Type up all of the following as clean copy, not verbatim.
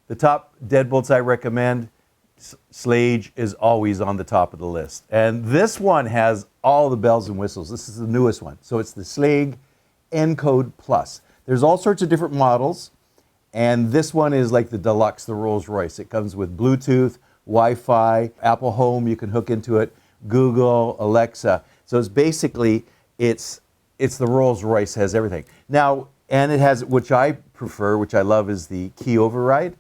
The top deadbolts I recommend, Schlage is always on the top of the list. And this one has all the bells and whistles. This is the newest one. So it's the Schlage Encode Plus. There's all sorts of different models. And this one is like the deluxe, the Rolls Royce. It comes with Bluetooth, Wi-Fi, Apple Home, you can hook into it, Google, Alexa. So it's basically, it's the Rolls Royce, has everything. Now, and it has, which I prefer, which I love, is the key override.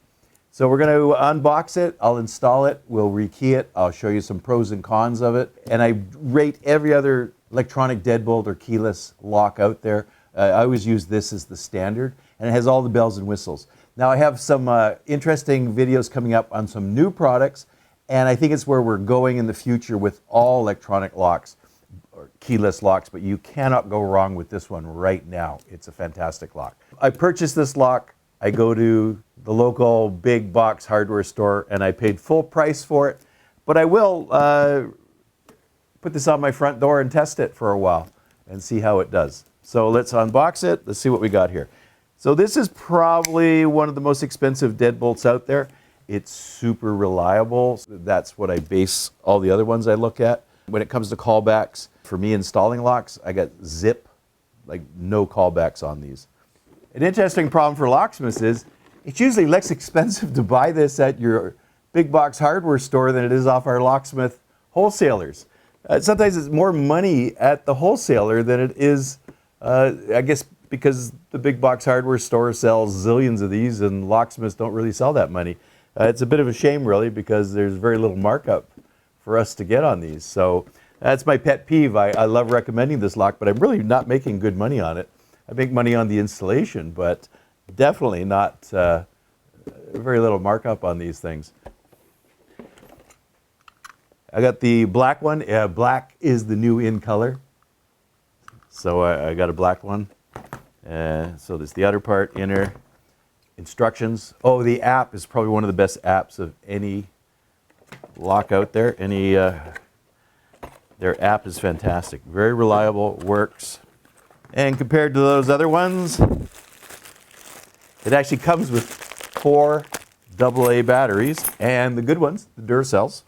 So we're going to unbox it, I'll install it, we'll rekey it, I'll show you some pros and cons of it. And I rate every other electronic deadbolt or keyless lock out there. I always use this as the standard, and it has all the bells and whistles. Now I have some interesting videos coming up on some new products, and I think it's where we're going in the future with all electronic locks, or keyless locks, but you cannot go wrong with this one right now. It's a fantastic lock. I purchased this lock, I go to the local big box hardware store, and I paid full price for it, but I will put this on my front door and test it for a while and see how it does. So let's unbox it, let's see what we got here. So this is probably one of the most expensive deadbolts out there. It's super reliable. That's what I base all the other ones I look at. When it comes to callbacks, for me installing locks, I got zip, like no callbacks on these. An interesting problem for locksmiths is it's usually less expensive to buy this at your big box hardware store than it is off our locksmith wholesalers. Sometimes it's more money at the wholesaler than it is, I guess, because the big box hardware store sells zillions of these and locksmiths don't really sell that many. It's a bit of a shame, really, because there's very little markup for us to get on these. So that's my pet peeve. I love recommending this lock, but I'm really not making good money on it. I make money on the installation, but definitely not very little markup on these things. I got the black one. Black is the new in color. So I got a black one. So there's the outer part, inner, instructions. Oh, the app is probably one of the best apps of any lock out there. Their app is fantastic. Very reliable, works. And compared to those other ones, it actually comes with 4 AA batteries, and the good ones, the Duracells.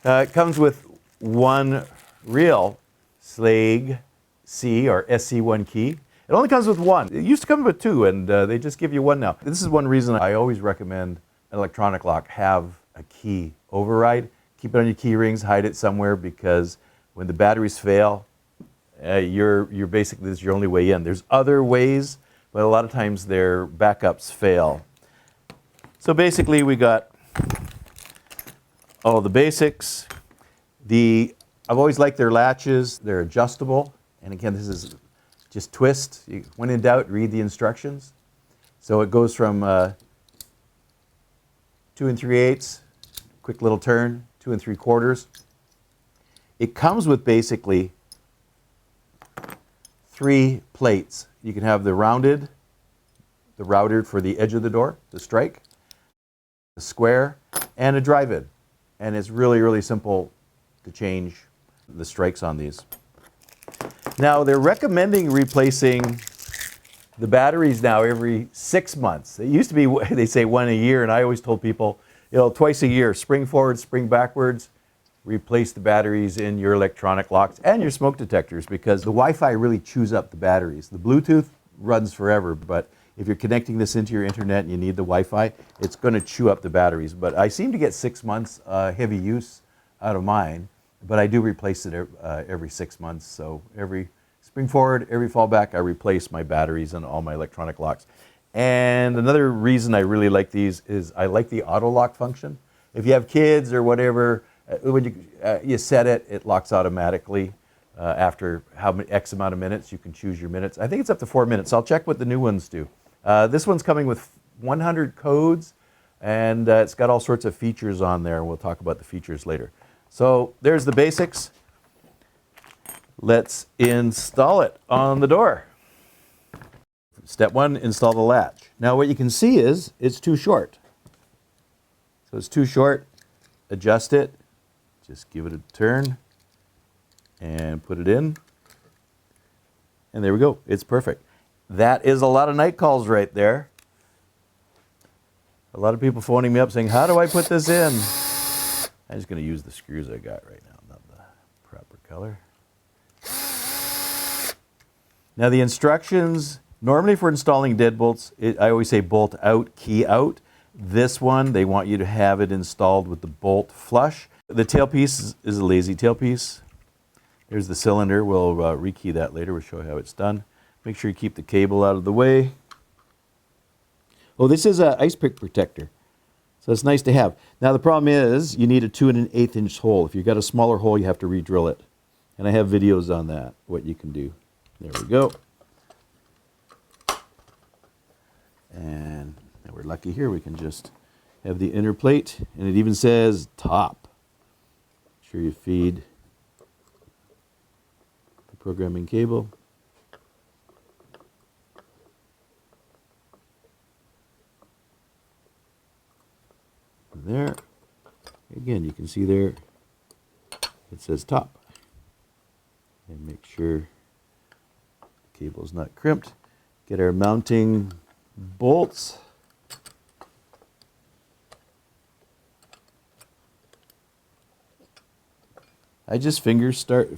It comes with 1 real Schlage C or SC1 key. It only comes with 1. It used to come with 2, and they just give you 1 now. This is one reason I always recommend an electronic lock have a key override. Keep it on your key rings, hide it somewhere, because when the batteries fail, you're basically, this is your only way in. There's other ways, but a lot of times their backups fail. So basically we got all the basics. I've always liked their latches. They're adjustable. And again, this is just twist. When in doubt, read the instructions. So it goes from 2 3/8, quick little turn, 2 3/4. It comes with basically 3 plates. You can have the routed for the edge of the door, the strike, a square, and a drive-in. And it's really, really simple to change the strikes on these. Now, they're recommending replacing the batteries now every 6 months. It used to be, they say 1 a year, and I always told people, twice a year, spring forward, spring backwards, replace the batteries in your electronic locks and your smoke detectors, because the Wi-Fi really chews up the batteries. The Bluetooth runs forever, but if you're connecting this into your internet and you need the Wi-Fi, it's going to chew up the batteries. But I seem to get 6 months heavy use out of mine, but I do replace it every 6 months. So every spring forward, every fall back, I replace my batteries in all my electronic locks. And another reason I really like these is I like the auto lock function. If you have kids or whatever, when you set it, it locks automatically. After how many X amount of minutes, you can choose your minutes. I think it's up to 4 minutes. I'll check what the new ones do. This one's coming with 100 codes, and it's got all sorts of features on there. We'll talk about the features later. So there's the basics. Let's install it on the door. Step 1, install the latch. Now what you can see is it's too short. So it's too short. Adjust it. Just give it a turn and put it in. And there we go. It's perfect. That is a lot of night calls right there. A lot of people phoning me up saying, how do I put this in? I'm just going to use the screws I got right now, not the proper color. Now the instructions, normally for installing deadbolts, I always say bolt out, key out. This one, they want you to have it installed with the bolt flush. The tailpiece is a lazy tailpiece. There's the cylinder. We'll rekey that later. We'll show you how it's done. Make sure you keep the cable out of the way. Oh, this is an ice pick protector. So it's nice to have. Now the problem is you need a 2 1/8 inch hole. If you've got a smaller hole, you have to re-drill it. And I have videos on that, what you can do. There we go. And we're lucky here. We can just have the inner plate. And it even says top. Make sure you feed the programming cable. There. Again, you can see there it says top. And make sure the cable is not crimped. Get our mounting bolts. I just finger start.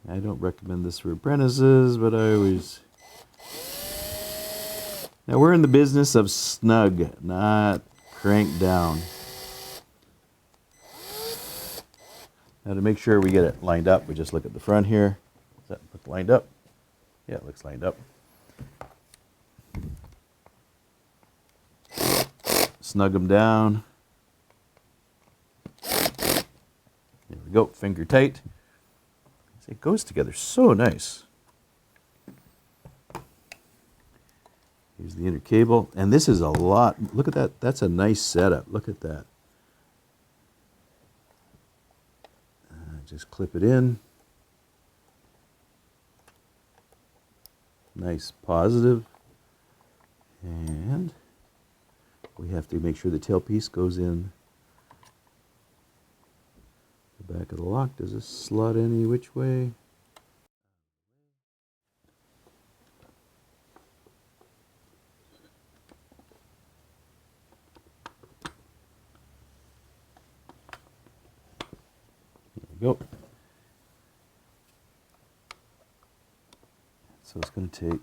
I don't recommend this for apprentices, but I always... Now we're in the business of snug, not crank down. Now to make sure we get it lined up, we just look at the front here. Does that look lined up? Yeah, it looks lined up. Snug them down. There we go, finger tight. It goes together so nice. Here's the inner cable, and this is a lot. Look at that. That's a nice setup. Look at that. Just clip it in. Nice positive. And we have to make sure the tailpiece goes in the back of the lock. Does this slot any which way? Go. So it's going to take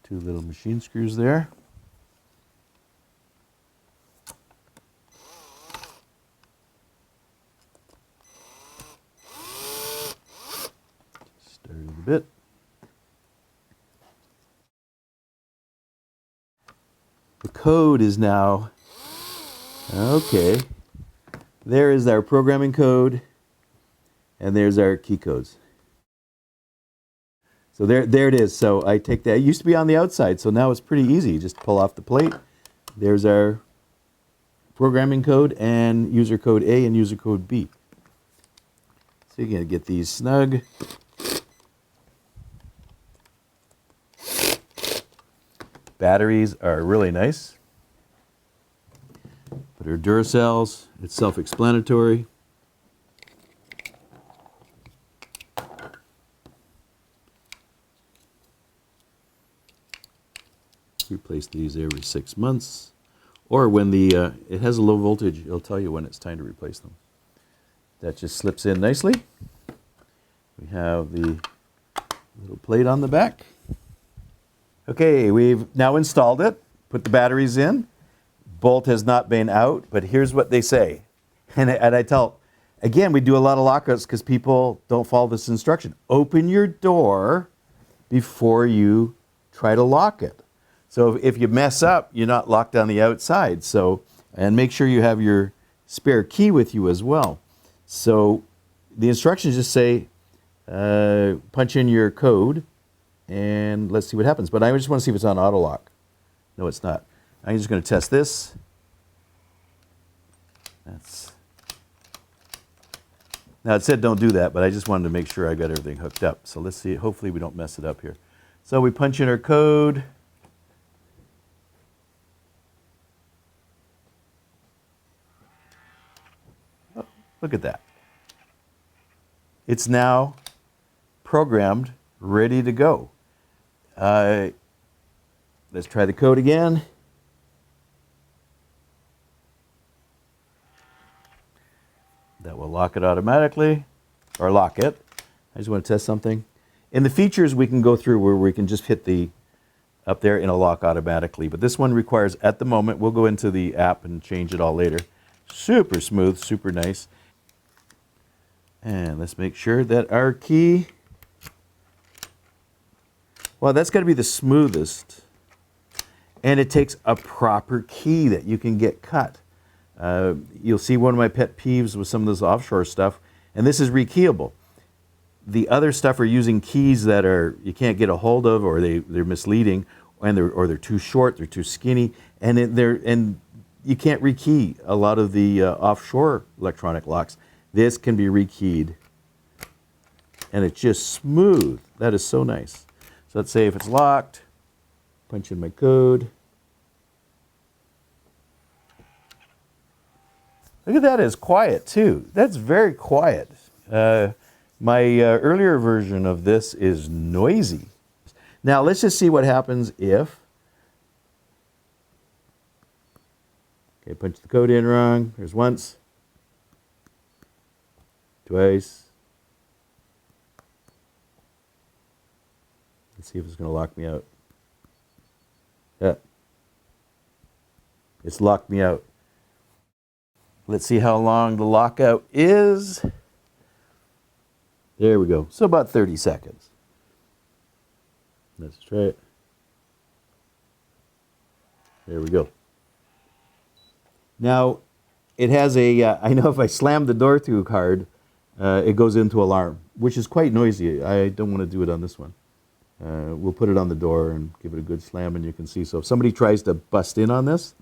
2 little machine screws there. Start it a bit. The code is now okay. There is our programming code, and there's our key codes. So there it is. So I take that. It used to be on the outside, so now it's pretty easy. You just pull off the plate. There's our programming code and user code A and user code B. So you're going to get these snug. Batteries are really nice. But our Duracells, it's self-explanatory. Replace these every 6 months. Or when it has a low voltage, it'll tell you when it's time to replace them. That just slips in nicely. We have the little plate on the back. Okay, we've now installed it, put the batteries in. Bolt has not been out, but here's what they say. And I tell, again, we do a lot of lockouts because people don't follow this instruction. Open your door before you try to lock it. So if you mess up, you're not locked on the outside. So, and make sure you have your spare key with you as well. So the instructions just say, punch in your code and let's see what happens. But I just want to see if it's on auto lock. No, it's not. I'm just going to test this. Now it said don't do that, but I just wanted to make sure I got everything hooked up. So let's see. Hopefully we don't mess it up here. So we punch in our code. Oh, look at that. It's now programmed, ready to go. Let's try the code again. That will lock it automatically, or lock it. I just want to test something. In the features, we can go through where we can just hit the up there and it'll lock automatically. But this one requires, at the moment, we'll go into the app and change it all later. Super smooth, super nice. And let's make sure that our key, well, that's got to be the smoothest. And it takes a proper key that you can get cut. You'll see one of my pet peeves with some of this offshore stuff, and this is rekeyable. The other stuff are using keys that are you can't get a hold of, or they're misleading, or they're too short, they're too skinny, and you can't rekey a lot of the offshore electronic locks. This can be rekeyed, and it's just smooth. That is so nice. So let's say if it's locked, punch in my code. Look at that, it's quiet too. That's very quiet. My earlier version of this is noisy. Now let's just see what happens if, okay, punch the code in wrong. There's once, twice. Let's see if it's going to lock me out. Yeah, it's locked me out. Let's see how long the lockout is. There we go. So about 30 seconds. Let's try it. There we go. Now, it has a, I know if I slam the door too hard, it goes into alarm, which is quite noisy. I don't want to do it on this one. We'll put it on the door and give it a good slam, and you can see. So if somebody tries to bust in on this,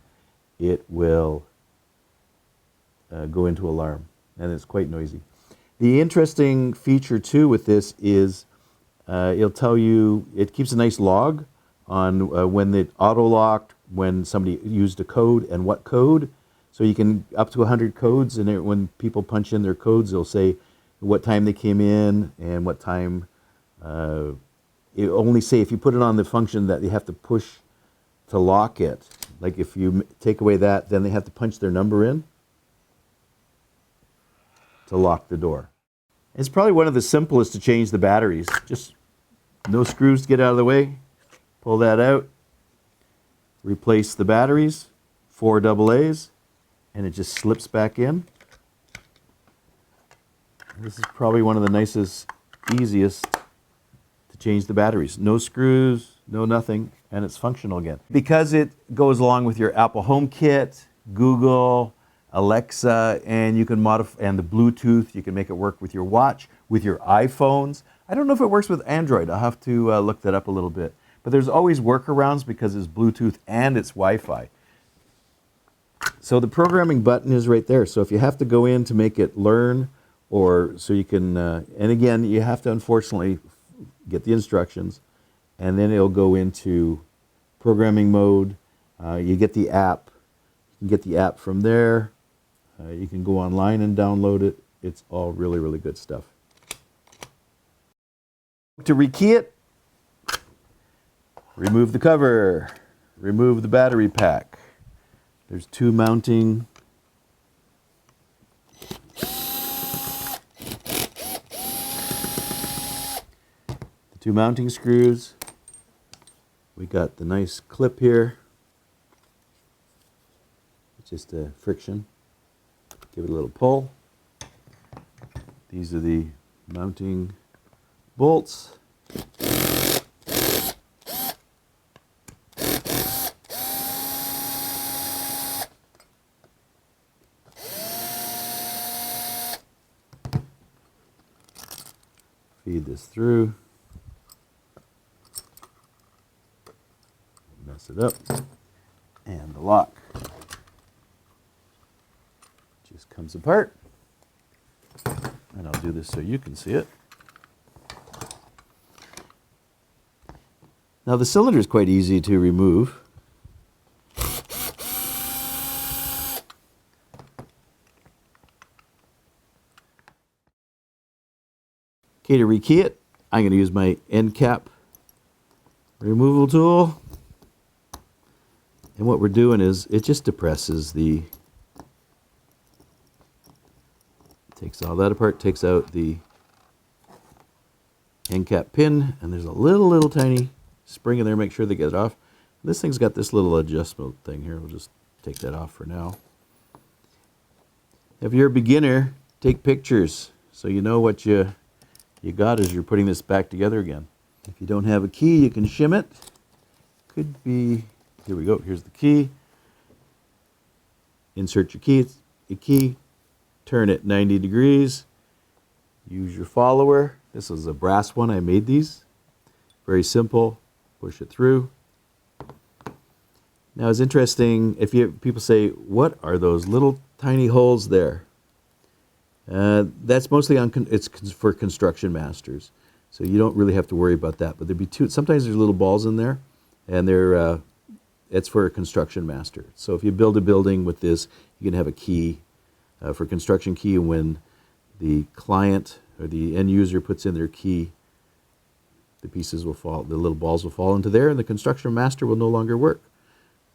it will go into alarm, and it's quite noisy. The interesting feature too with this is it'll tell you, it keeps a nice log on when it auto-locked, when somebody used a code and what code. So you can, up to 100 codes, and when people punch in their codes, they'll say what time they came in and what time. It only say, if you put it on the function that you have to push to lock it, like if you take away that, then they have to punch their number in to lock the door. It's probably one of the simplest to change the batteries. Just no screws to get out of the way. Pull that out. Replace the batteries, 4 AA's, and it just slips back in. This is probably one of the nicest, easiest to change the batteries. No screws, no nothing, and it's functional again. Because it goes along with your Apple HomeKit, Google, Alexa, and you can modify, and the Bluetooth, you can make it work with your watch, with your iPhones. I don't know if it works with Android. I'll have to look that up a little bit. But there's always workarounds because it's Bluetooth and it's Wi-Fi. So the programming button is right there. So if you have to go in to make it learn, or so you can, and again, you have to unfortunately get the instructions, and then it'll go into programming mode. You get the app. You can get the app from there. You can go online and download it. It's all really, really good stuff. To rekey it, remove the cover, remove the battery pack. There's 2 mounting. The 2 mounting screws. We got the nice clip here. It's just a friction. Give it a little pull. These are the mounting bolts. Feed this through. Mess it up. And the lock just comes apart. And I'll do this so you can see it. Now the cylinder is quite easy to remove. Okay, to rekey it, I'm going to use my end cap removal tool. And what we're doing is it just depresses the, takes all that apart, takes out the end cap pin, and there's a little tiny spring in there. Make sure they get it off. This thing's got this little adjustment thing here. We'll just take that off for now. If you're a beginner, take pictures so you know what you got as you're putting this back together again. If you don't have a key, you can shim it. Could be, here we go, here's the key. Insert your key, turn it 90 degrees, use your follower. This is a brass one, I made these. Very simple, push it through. Now it's interesting, if people say, what are those little tiny holes there? That's mostly it's for construction masters. So you don't really have to worry about that. But there'd be sometimes there's little balls in there, and it's for a construction master. So if you build a building with this, you can have a key for construction key, and when the client or the end user puts in their key, the pieces will fall, the little balls will fall into there, and the construction master will no longer work.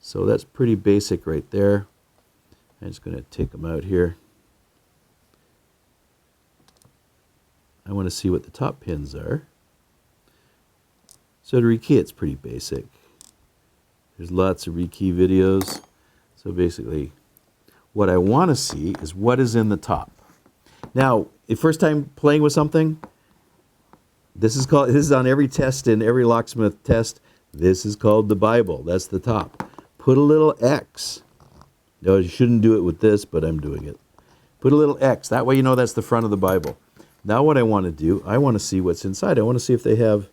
So that's pretty basic right there. I'm just going to take them out here. I want to see what the top pins are. So to rekey, it's pretty basic. There's lots of rekey videos. So basically, what I want to see is what is in the top. Now, the first time playing with something, this is on every test, in every locksmith test. This is called the Bible. That's the top. Put a little X. No, you shouldn't do it with this, but I'm doing it. Put a little X. That way you know that's the front of the Bible. Now what I want to do, I want to see what's inside. I want to see if they have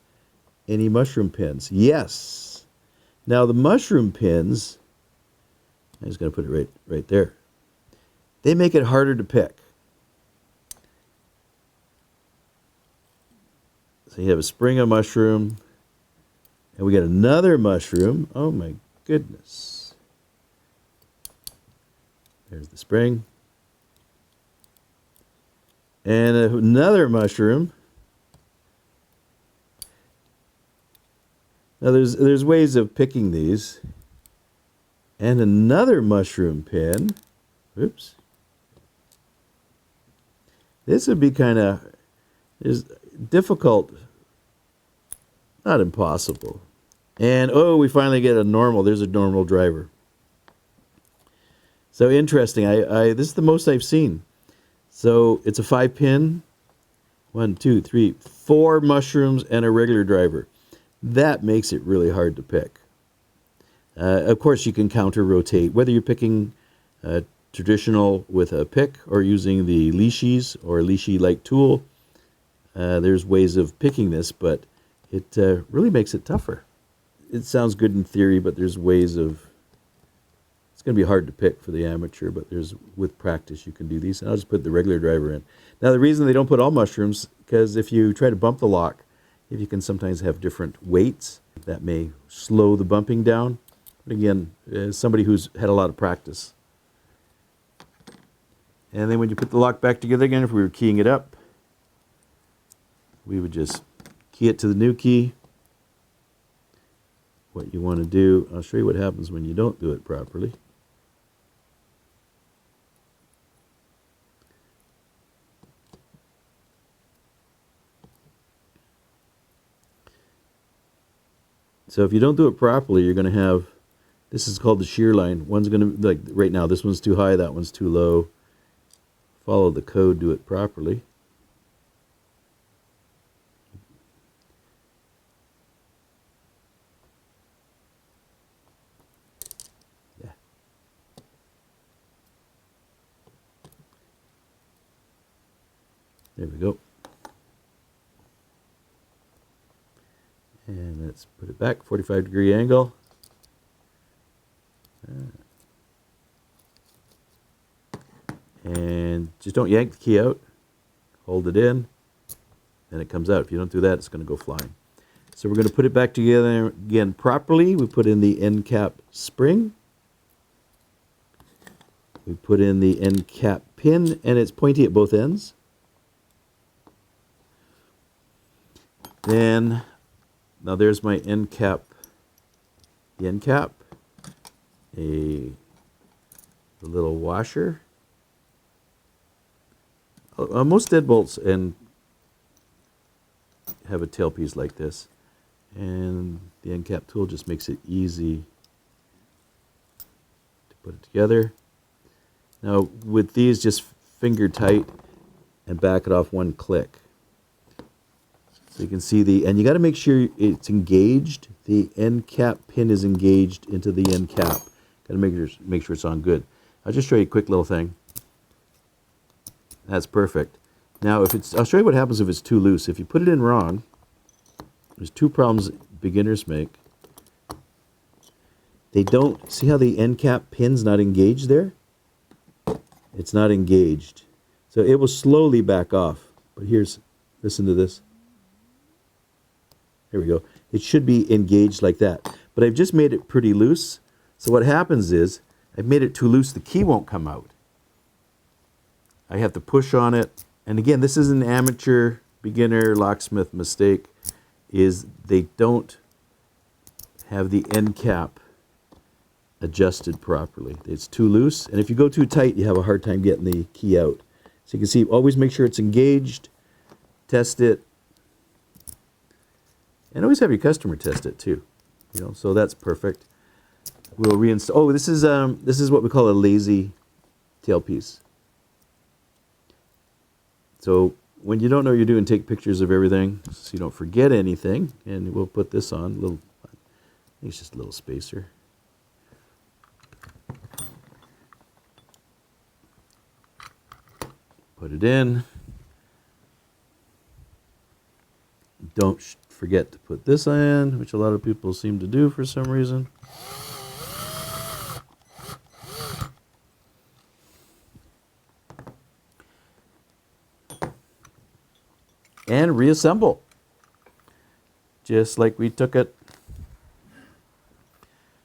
any mushroom pins. Yes. Now the mushroom pins, I'm just going to put it right there. They make it harder to pick. So you have a spring of mushroom, and we got another mushroom. Oh my goodness. There's the spring. And another mushroom. Now there's ways of picking these. And another mushroom pin. Oops. This would be kind of difficult, not impossible. And oh, we finally get a normal. There's a normal driver. So interesting. This is the most I've seen. So it's a 5-pin. 1, 2, 3, 4 mushrooms and a regular driver. That makes it really hard to pick. Of course, you can counter rotate, whether you're picking traditional with a pick or using the leashes or leashy-like tool. There's ways of picking this, but it really makes it tougher. It sounds good in theory, but there's ways of. It's going to be hard to pick for the amateur, but with practice you can do these. And I'll just put the regular driver in. Now the reason they don't put all mushrooms, because if you try to bump the lock, if you can sometimes have different weights, that may slow the bumping down. But again, as somebody who's had a lot of practice. And then when you put the lock back together again, if we were keying it up, we would just key it to the new key. What you want to do, I'll show you what happens when you don't do it properly. So if you don't do it properly, you're going to have, this is called the shear line. One's going to, like right now, this one's too high, that one's too low. Follow the code, do it properly. Yeah. There we go. And let's put it back, 45-degree angle. And just don't yank the key out. Hold it in, and it comes out. If you don't do that, it's going to go flying. So we're going to put it back together again properly. We put in the end cap spring. We put in the end cap pin, and it's pointy at both ends. Then, now there's my end cap. The end cap, the little washer. Most deadbolts and have a tailpiece like this, and the end cap tool just makes it easy to put it together. Now with these, just finger tight and back it off one click. So you can see and you got to make sure it's engaged. The end cap pin is engaged into the end cap. Got to make sure it's on good. I'll just show you a quick little thing. That's perfect. Now, I'll show you what happens if it's too loose. If you put it in wrong, there's two problems beginners make. They don't, see how the end cap pin's not engaged there? It's not engaged. So it will slowly back off. But listen to this. There we go. It should be engaged like that. But I've just made it pretty loose. So what happens is, I've made it too loose, the key won't come out. I have to push on it. And again, this is an amateur, beginner, locksmith mistake, is they don't have the end cap adjusted properly. It's too loose, and if you go too tight, you have a hard time getting the key out. So you can see, always make sure it's engaged, test it, and always have your customer test it too. So that's perfect. We'll reinstall. Oh, this is what we call a lazy tailpiece. So when you don't know what you're doing, take pictures of everything so you don't forget anything. And we'll put this on. I think it's just a little spacer. Put it in. Don't forget to put this in, which a lot of people seem to do for some reason. And reassemble, just like we took it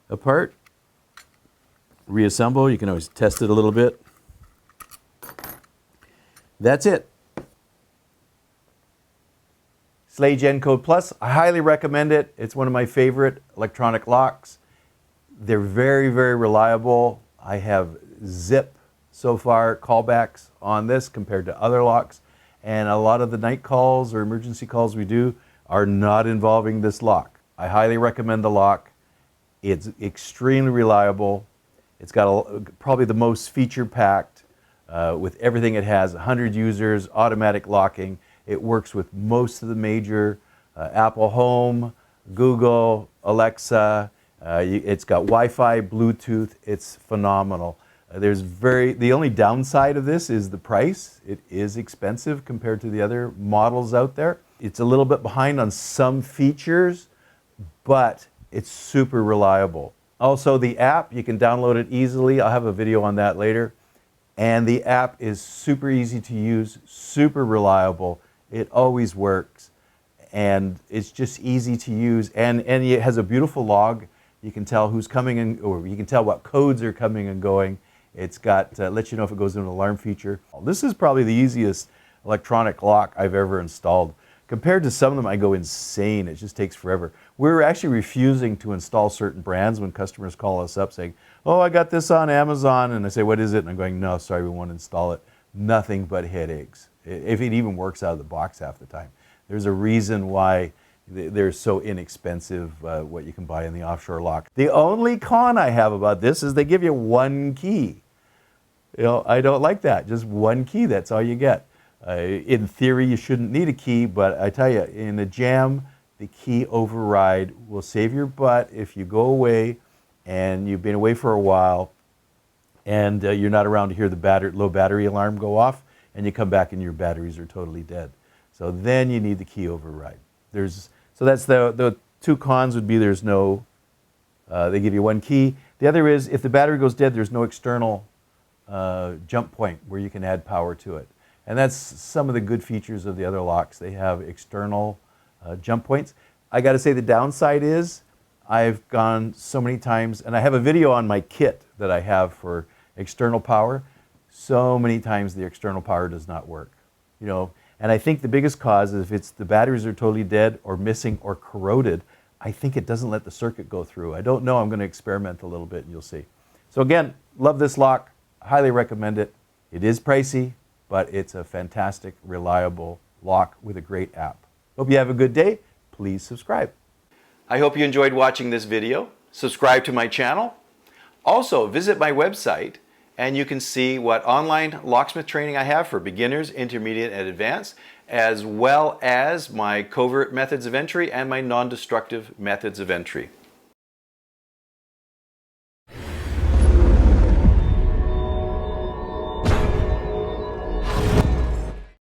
apart. Reassemble, you can always test it a little bit. That's it. Schlage Encode Plus, I highly recommend it. It's one of my favorite electronic locks. They're very, very reliable. I have zip so far callbacks on this compared to other locks. And a lot of the night calls or emergency calls we do are not involving this lock. I highly recommend the lock. It's extremely reliable. It's got probably the most feature-packed with everything it has. 100 users, automatic locking. It works with most of the major Apple Home, Google, Alexa. It's got Wi-Fi, Bluetooth. It's phenomenal. The only downside of this is the price. It is expensive compared to the other models out there. It's a little bit behind on some features, but it's super reliable. Also, the app, you can download it easily. I'll have a video on that later. And the app is super easy to use, super reliable. It always works. And it's just easy to use. And it has a beautiful log. You can tell who's coming in, or you can tell what codes are coming and going. It's got, lets you know if it goes into an alarm feature. This is probably the easiest electronic lock I've ever installed. Compared to some of them, I go insane. It just takes forever. We're actually refusing to install certain brands when customers call us up saying, oh, I got this on Amazon. And I say, what is it? And I'm going, no, sorry, we won't install it. Nothing but headaches. If it even works out of the box half the time. There's a reason why they're so inexpensive, what you can buy in the offshore lock. The only con I have about this is they give you one key. I don't like that. Just one key, that's all you get. In theory, you shouldn't need a key, but I tell you, in a jam, the key override will save your butt if you go away and you've been away for a while and you're not around to hear the low battery alarm go off and you come back and your batteries are totally dead. So then you need the key override. So that's the two cons would be there's no, they give you one key. The other is if the battery goes dead, there's no external jump point where you can add power to it. And that's some of the good features of the other locks. They have external jump points. I got to say the downside is I've gone so many times, and I have a video on my kit that I have for external power. So many times the external power does not work. And I think the biggest cause is if it's the batteries are totally dead or missing or corroded, I think it doesn't let the circuit go through. I don't know. I'm going to experiment a little bit and you'll see. So again, love this lock. Highly recommend it. It is pricey, but it's a fantastic, reliable lock with a great app. Hope you have a good day. Please subscribe. I hope you enjoyed watching this video. Subscribe to my channel. Also, visit my website and you can see what online locksmith training I have for beginners, intermediate, and advanced, as well as my covert methods of entry and my non-destructive methods of entry.